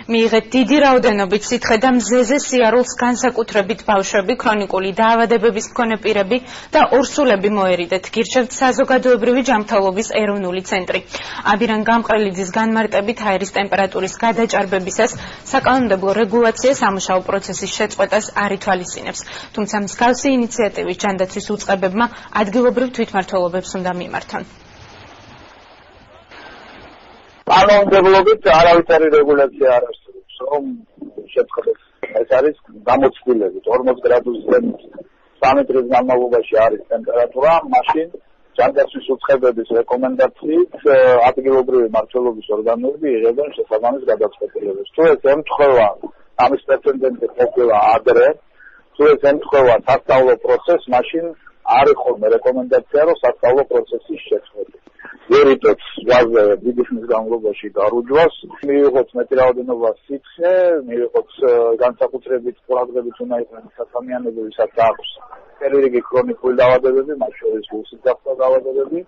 მიიღეთ დიდი რაოდენობით სითხე და მზეზე სიარულს განსაკუთრებით ბავშვები, ქრონიკული დაავადებების მქონე პირები და ორსულები მოერიდეთ, გირჩევთ საზოგადოებრივი ჯანმრთელობის ეროვნული ცენტრი. აბირან გამყრელიძის განმარტებით აერის ტემპერატურის გადაჭარბებისას საკანონმდებლო რეგულაცია სამუშაო პროცესის შეწყვეტას არ ითვალისწინებს. თუმცა მსგავსი ინიციატივის ჯანდაცვის უწყებებმა ადგილობრივ თვითმმართველობებს უნდა მიმართონ. კანონმდებლობით არავითარი რეგულაცია არ არსებობს, რომ შეწყდეს. ეს არის გამოცდილებით 40 გრადუსზე 3 წლის განმავლობაში არის ტემპერატურა, მაშინ ჯანდაცვის უწყებების რეკომენდაციით ადგილობრივი მმართველობის ორგანოები იღებენ შესაბამის გადაწყვეტილებებს. თუ ეს ემთხვევა ამის პრეცედენტი ყოფილა ადრე, თუ ეს ემთხვევა სასწავლო პროცესს, მაშინ არის ხოლმე რეკომენდაცია, რომ სასწავლო პროცესის შეწყვეტა. ვერიტოთ ზღვაზე დიდი ხნის განმავლობაში გარუჯვას, მივიღოთ მეტი რაოდენობა სითხე, მივიღოთ განსაკუთრებით ყურადღებით უნდა იყვნენ სათამიანები, ვისაც აქვს ფერირიგი ქრონიკული დაავადებები, მათ შორის გულსის გახსნა დაავადებები.